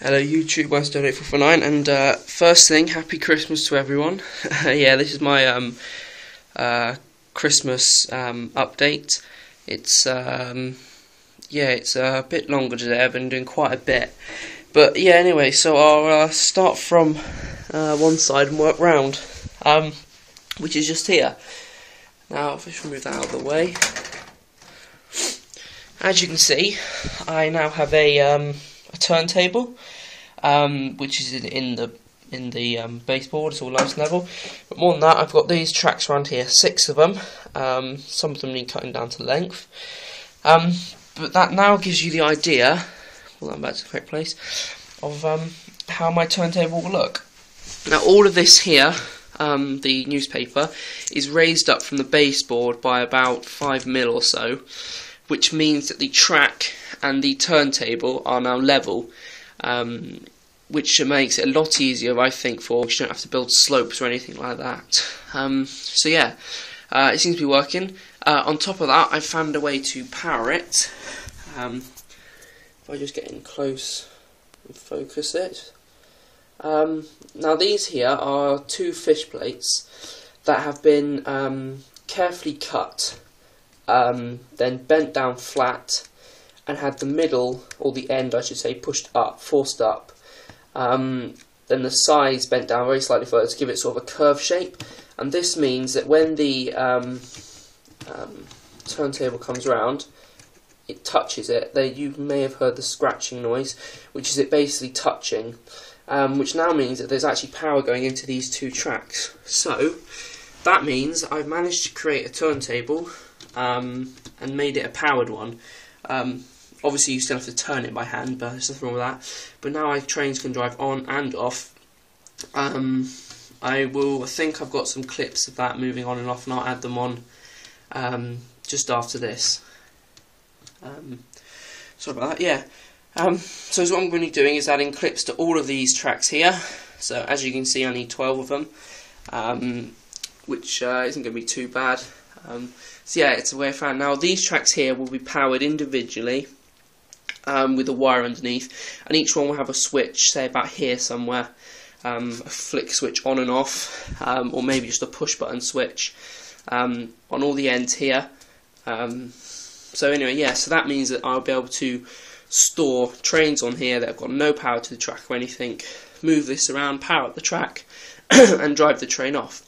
Hello YouTube, s&djr, and first thing, happy Christmas to everyone. Yeah, this is my Christmas update. It's it's a bit longer today. I've been doing quite a bit, but yeah. Anyway, so I'll start from one side and work round, which is just here. Now, if I just move that out of the way, as you can see, I now have a turntable, which is in the baseboard. It's all nice and level. But more than that, I've got these tracks around here, 6 of them. Some of them need cutting down to length. But that now gives you the idea, pull that back to the correct place, of how my turntable will look. Now all of this here, the newspaper, is raised up from the baseboard by about 5 mil or so, which means that the track and the turntable are now level, which makes it a lot easier, I think, for you don't have to build slopes or anything like that. So yeah, it seems to be working. On top of that, I found a way to power it. If I just get in close and focus it. Now these here are 2 fish plates that have been carefully cut, then bent down flat, and had the middle, or the end I should say, pushed up, forced up. Then the sides bent down very slightly further to give it sort of a curved shape. And this means that when the turntable comes round, it touches it. You may have heard the scratching noise, which is it basically touching, which now means that there's actually power going into these 2 tracks. So that means I've managed to create a turntable and made it a powered one. Obviously you still have to turn it by hand, but there's nothing wrong with that. But now trains can drive on and off. I think I've got some clips of that moving on and off, and I'll add them on just after this. Sorry about that, yeah. So what I'm going to be doing is adding clips to all of these tracks here. So as you can see, I need 12 of them, which isn't going to be too bad. So yeah, it's a way I found. Now these tracks here will be powered individually with a wire underneath, and each one will have a switch, say about here somewhere, a flick switch on and off, or maybe just a push button switch on all the ends here. So anyway, yeah, so that means that I'll be able to store trains on here that have got no power to the track or anything, move this around, power up the track and drive the train off.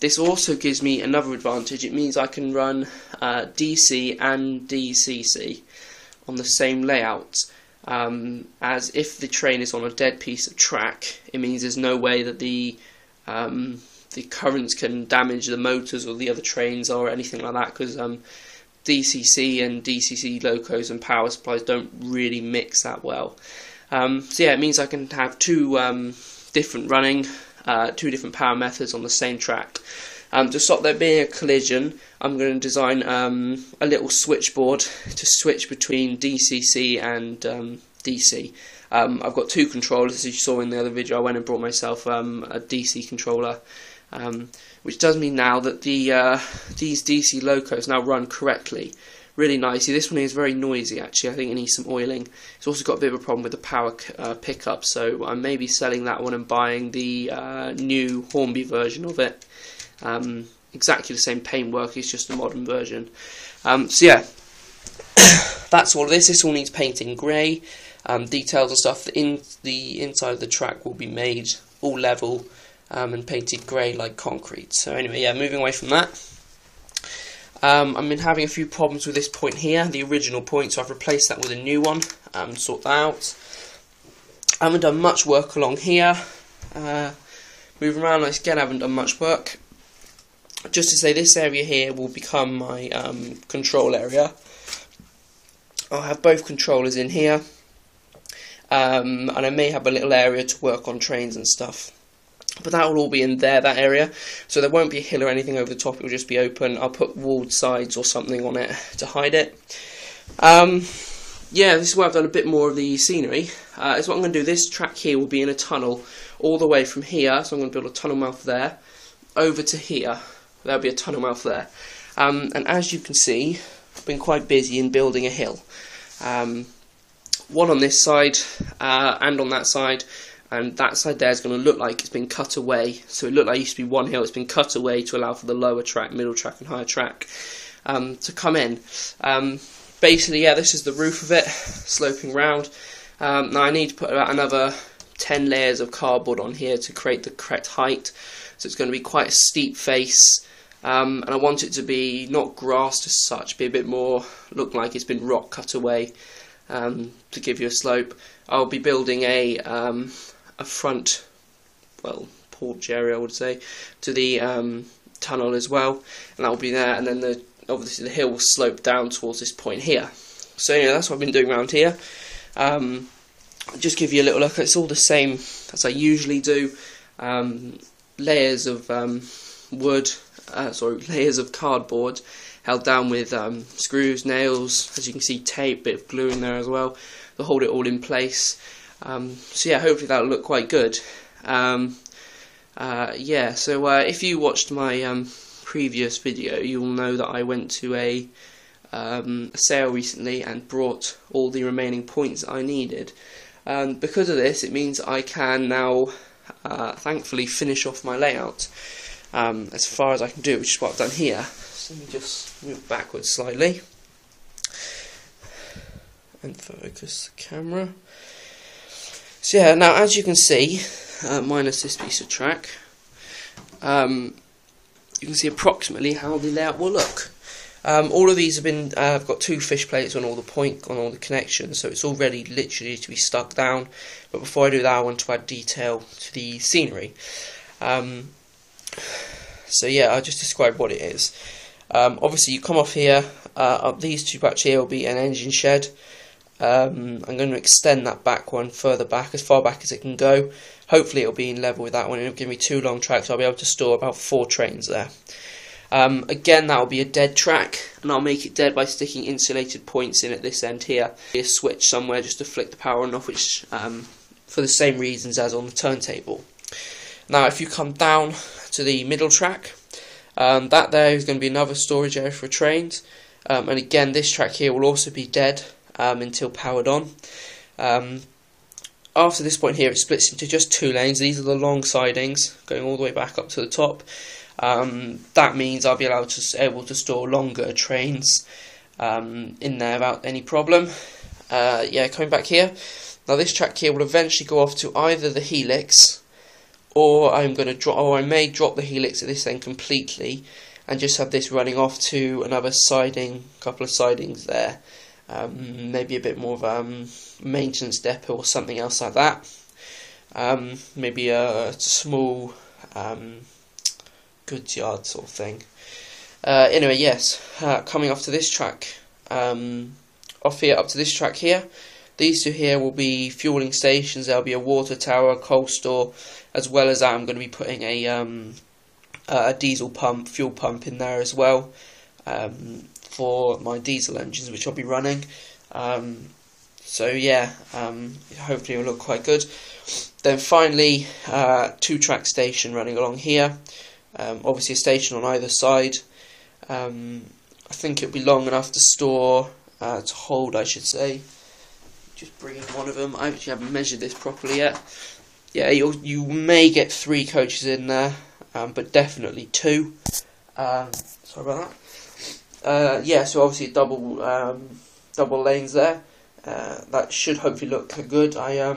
This also gives me another advantage. It means I can run DC and DCC on the same layout, as if the train is on a dead piece of track, it means there's no way that the currents can damage the motors or the other trains or anything like that, because DCC and DCC locos and power supplies don't really mix that well. So yeah, it means I can have 2 different running, 2 different power methods on the same track. To stop there being a collision, I'm going to design a little switchboard to switch between DCC and DC. I've got 2 controllers, as you saw in the other video. I went and brought myself a DC controller, which does mean now that these DC locos now run correctly, really nicely. This one is very noisy actually. I think it needs some oiling. It's also got a bit of a problem with the power pickup, so I may be selling that one and buying the new Hornby version of it. Exactly the same paintwork, it's just a modern version. So yeah, that's all of this. This all needs painting grey. Details and stuff in the inside of the track will be made all level and painted grey like concrete. So anyway, yeah, moving away from that. I've been having a few problems with this point here, the original point, so I've replaced that with a new one. Sort that out. I haven't done much work along here. Moving around, again, I haven't done much work. Just to say, this area here will become my control area. I'll have both controllers in here, and I may have a little area to work on trains and stuff. But that will all be in there, that area, so there won't be a hill or anything over the top. It will just be open. I'll put walled sides or something on it to hide it. Yeah, this is where I've done a bit more of the scenery. Is what I'm going to do. This track here will be in a tunnel all the way from here, so I'm going to build a tunnel mouth there, over to here. There'll be a tunnel mouth there. And as you can see, I've been quite busy in building a hill. one on this side and on that side, and that side there is going to look like it's been cut away. So it looked like it used to be one hill, it's been cut away to allow for the lower track, middle track and higher track to come in. Basically, yeah, this is the roof of it, sloping round. Now I need to put about another 10 layers of cardboard on here to create the correct height. So it's going to be quite a steep face, and I want it to be not grassed as such, be a bit more, look like it's been rock cut away, to give you a slope. I'll be building a front, well, porch area I would say, to the tunnel as well, and that will be there, and then obviously the hill will slope down towards this point here. So yeah, that's what I've been doing around here. Just give you a little look. It's all the same as I usually do. Layers of layers of cardboard held down with screws, nails, as you can see, tape, bit of glue in there as well to hold it all in place. So yeah, hopefully that'll look quite good. Yeah, so if you watched my previous video, you will know that I went to a sale recently and brought all the remaining points that I needed. Because of this, it means I can now thankfully finish off my layout as far as I can do, which is what I've done here. So let me just move backwards slightly and focus the camera. So yeah, now as you can see, minus this piece of track, you can see approximately how the layout will look. All of these have been, I've got 2 fish plates on all the connections, so it's all ready literally to be stuck down. But before I do that, I want to add detail to the scenery. So yeah, I'll just describe what it is. Obviously you come off here, up these 2 patches here will be an engine shed. I'm going to extend that back one further back, as far back as it can go. Hopefully it'll be in level with that one, it'll give me 2 long tracks, so I'll be able to store about 4 trains there. Again, that will be a dead track, and I'll make it dead by sticking insulated points in at this end here. A switch somewhere just to flick the power on and off, which for the same reasons as on the turntable. Now if you come down to the middle track, that there is going to be another storage area for trains, and again this track here will also be dead until powered on. After this point here, it splits into just 2 lanes. These are the long sidings going all the way back up to the top. That means I'll be able to store longer trains in there without any problem. Yeah, coming back here. Now this track here will eventually go off to either the helix, or I may drop the helix at this end completely and just have this running off to another siding, couple of sidings there. Maybe a bit more of a maintenance depot or something else like that. Maybe a small goods yard sort of thing. Anyway, yes, coming off to this track, off here up to this track here, these 2 here will be fueling stations. There'll be a water tower, a coal store, as well as that I'm going to be putting a diesel pump, fuel pump in there as well, for my diesel engines which I'll be running. So yeah, hopefully it will look quite good. Then finally, 2 track station running along here. Obviously a station on either side. I think it'll be long enough to store, to hold, I should say. Just bring in one of them. I actually haven't measured this properly yet. Yeah, you may get 3 coaches in there, but definitely 2. Sorry about that. Yeah, so obviously double lanes there. That should hopefully look good. I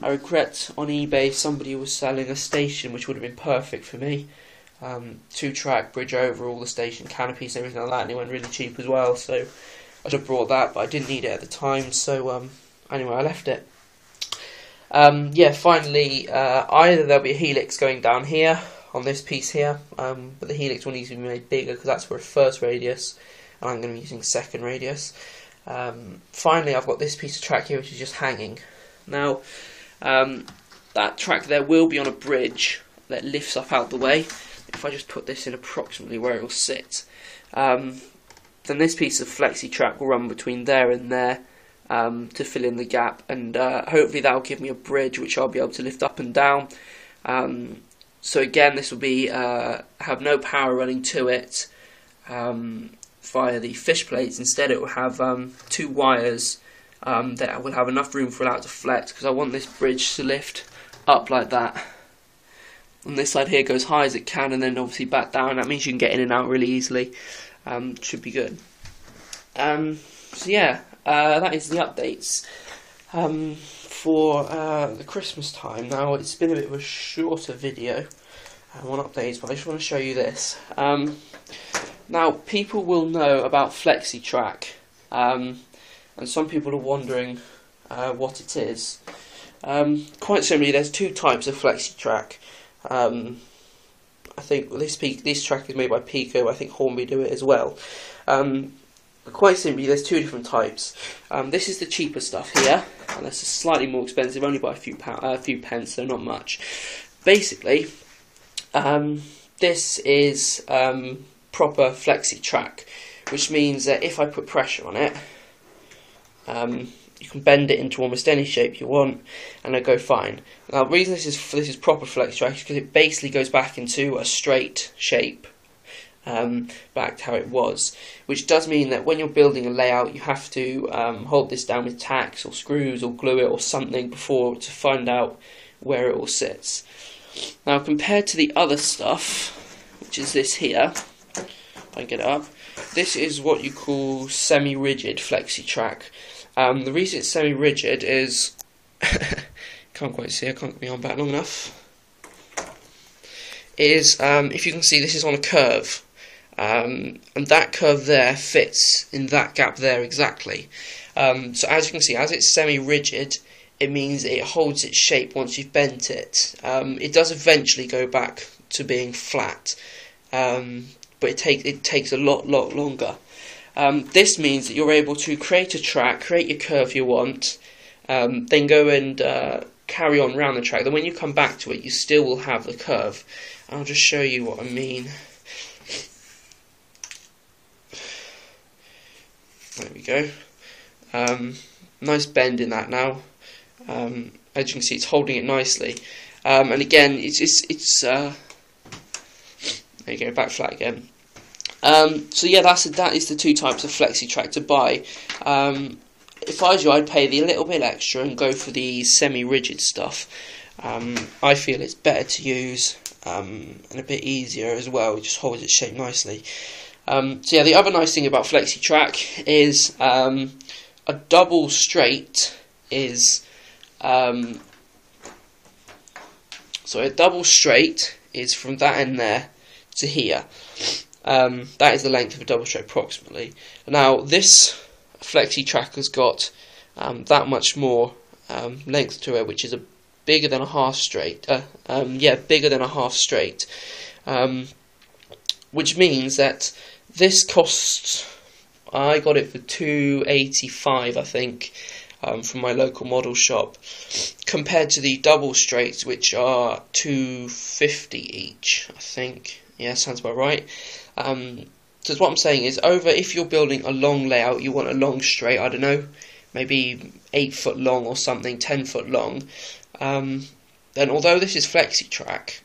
regret on eBay somebody was selling a station which would have been perfect for me. 2 track, bridge over, all the station canopies and everything like that, and it went really cheap as well, so I should have brought that, but I didn't need it at the time, so anyway, I left it. Yeah, finally, either there'll be a helix going down here on this piece here, but the helix will need to be made bigger because that's for a first radius, and I'm going to be using second radius. Finally, I've got this piece of track here which is just hanging. Now, that track there will be on a bridge that lifts up out the way. If I just put this in approximately where it will sit, then this piece of flexi track will run between there and there to fill in the gap, and hopefully that will give me a bridge which I'll be able to lift up and down. So again, this will be have no power running to it via the fish plates. Instead, it will have 2 wires that I will have enough room for it to flex, because I want this bridge to lift up like that. On this side here goes high as it can, and then obviously back down. That means you can get in and out really easily. Should be good. So yeah, that is the updates for the Christmas time. Now it's been a bit of a shorter video on updates, but I just want to show you this. Now people will know about FlexiTrack, and some people are wondering what it is. Quite simply, there's two types of FlexiTrack. I think this track is made by Pico. I think Hornby do it as well. But quite simply, there's two different types. This is the cheaper stuff here, and this is slightly more expensive, only by a few pence, so not much. Basically, this is proper FlexiTrack, which means that if I put pressure on it, you can bend it into almost any shape you want, and it'll go fine. Now, the reason this is proper FlexiTrack is because it basically goes back into a straight shape, back to how it was, which does mean that when you're building a layout, you have to hold this down with tacks or screws or glue it or something before to find out where it all sits. Now, compared to the other stuff, which is this here, if I can get it up, this is what you call semi-rigid FlexiTrack. The reason it's semi-rigid is can't quite see, I can't get my arm back long enough. Is if you can see, this is on a curve, and that curve there fits in that gap there exactly. So as you can see, as it's semi-rigid, it means it holds its shape once you've bent it. It does eventually go back to being flat, but it takes a lot longer. This means that you're able to create a track, create your curve you want, then go and carry on round the track. Then when you come back to it, you still will have the curve. I'll just show you what I mean. There we go. Nice bend in that now. As you can see, it's holding it nicely. And again, it's there you go, back flat again. So yeah, that is the two types of FlexiTrack to buy. If I was you, I'd pay a little bit extra and go for the semi-rigid stuff. I feel it's better to use and a bit easier as well. It just holds its shape nicely. So yeah, the other nice thing about FlexiTrack is a double straight is a double straight is from that end there to here. That is the length of a double straight approximately. Now this FlexiTrack has got that much more length to it, which is bigger than a half straight. Bigger than a half straight, which means that this costs. I got it for £2.85, I think, from my local model shop, compared to the double straights, which are £2.50 each, I think. Yeah, sounds about right. So what I'm saying is, if you're building a long layout, you want a long straight, I don't know, maybe 8 foot long or something, 10 foot long, then although this is FlexiTrack,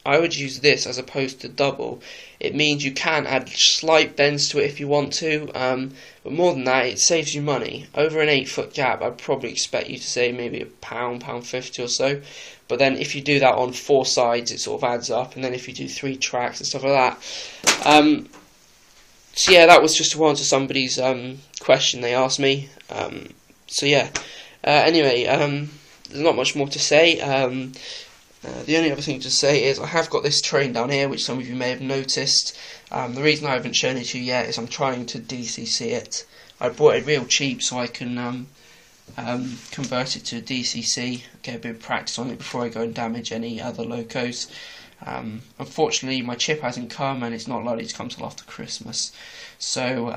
I would use this as opposed to double. It means you can add slight bends to it if you want to, but more than that, it saves you money. Over an 8 foot gap, I'd probably expect you to save maybe £1.50 or so. But then if you do that on 4 sides, it sort of adds up. And then if you do 3 tracks and stuff like that. So yeah, that was just to answer somebody's question they asked me. So yeah, anyway, there's not much more to say. The only other thing to say is I have got this train down here, which some of you may have noticed. The reason I haven't shown it to you yet is I'm trying to DCC it. I bought it real cheap so I can convert it to a DCC, get a bit of practice on it before I go and damage any other locos. Unfortunately, my chip hasn't come, and it's not likely to come till after Christmas. So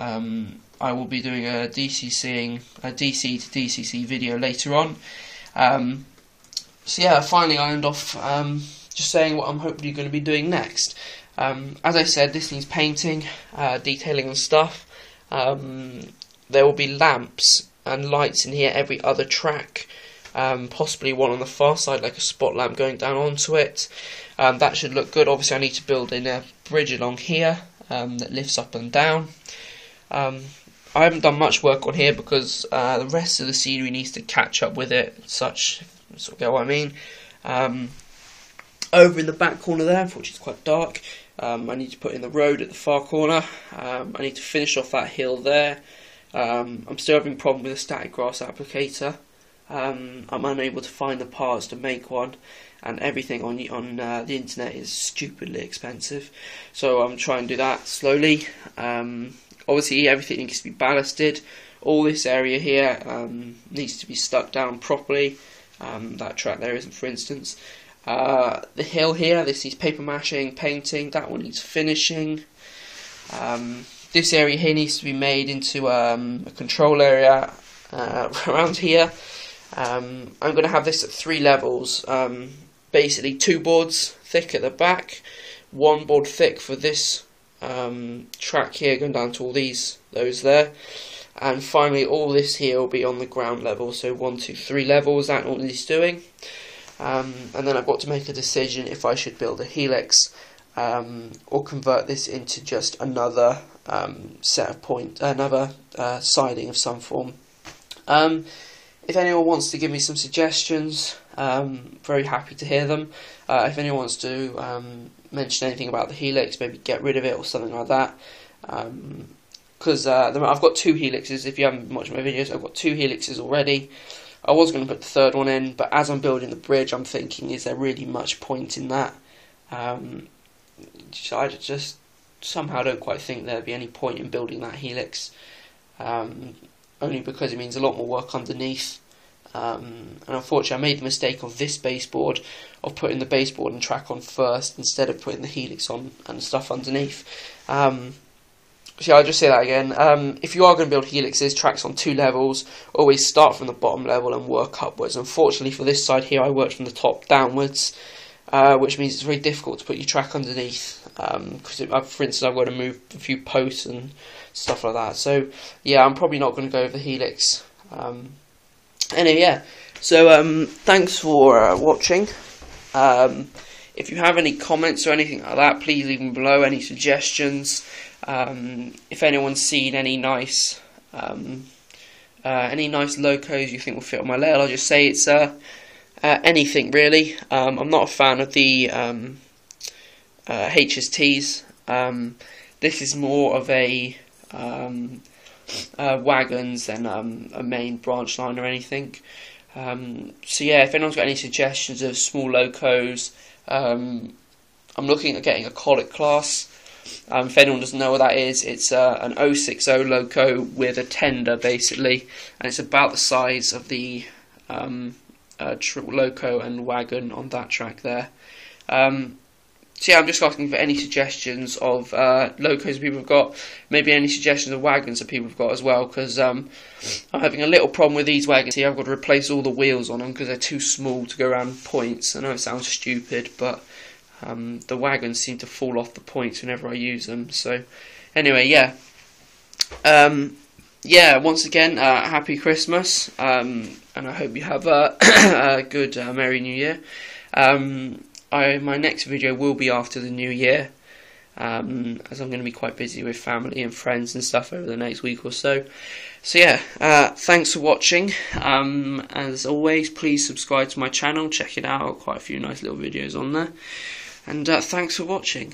I will be doing a DC to DCC video later on. So yeah, finally I end off just saying what I'm hopefully going to be doing next. As I said, this needs painting, detailing and stuff. There will be lamps and lights in here every other track, possibly one on the far side, like a spot lamp going down onto it. That should look good. Obviously I need to build in a bridge along here that lifts up and down. I haven't done much work on here because the rest of the scenery needs to catch up with it, such, sort of get what I mean. Over in the back corner there, which is quite dark, I need to put in the road at the far corner. I need to finish off that hill there. I'm still having a problem with a static grass applicator. I'm unable to find the parts to make one, and everything on the internet is stupidly expensive. So I'm trying to do that slowly. Obviously everything needs to be ballasted. All this area here needs to be stuck down properly. That track there isn't, for instance. The hill here, this needs paper mashing, painting. That one needs finishing. This area here needs to be made into a control area around here. I'm going to have this at 3 levels. Basically 2 boards thick at the back, 1 board thick for this track here going down to all those there, and finally all this here will be on the ground level. So 1, 2, 3 levels, that's all it's doing. And then I've got to make a decision if I should build a helix or convert this into just another set of another siding of some form. If anyone wants to give me some suggestions, very happy to hear them. If anyone wants to mention anything about the helix, maybe get rid of it or something like that. Because I've got 2 helixes. If you haven't watched my videos, I've got 2 helixes already. I was going to put the 3rd one in, but as I'm building the bridge, I'm thinking, is there really much point in that? I just somehow don't quite think there'd be any point in building that helix. Only because it means a lot more work underneath. And unfortunately I made the mistake of this baseboard, of putting the baseboard and track on first instead of putting the helix on and stuff underneath. So yeah, I'll just say that again. If you are going to build helixes, tracks on 2 levels, always start from the bottom level and work upwards. Unfortunately for this side here, I worked from the top downwards, which means it's very difficult to put your track underneath, because for instance I've got to move a few posts and stuff like that. So yeah, I'm probably not going to go over the helix. Anyway, yeah, so thanks for watching. If you have any comments or anything like that, please leave them below. Any suggestions, if anyone's seen any nice locos you think will fit on my layout, I'll just say it's anything really. I'm not a fan of the HSTs. This is more of a wagons than a main branch line or anything. So yeah, if anyone's got any suggestions of small locos, I'm looking at getting a colic class. If anyone doesn't know what that is, it's an 060 loco with a tender basically, and it's about the size of the loco and wagon on that track there. So yeah, I'm just asking for any suggestions of locos people have got, maybe any suggestions of wagons that people have got as well, because I'm having a little problem with these wagons here. I've got to replace all the wheels on them because they're too small to go around points. I know it sounds stupid, but the wagons seem to fall off the points whenever I use them. So anyway, yeah. Yeah, once again, happy Christmas, and I hope you have a good Merry New Year. My next video will be after the New Year, as I'm going to be quite busy with family and friends and stuff over the next week or so. So yeah, thanks for watching. As always, please subscribe to my channel, check it out, quite a few nice little videos on there. And thanks for watching.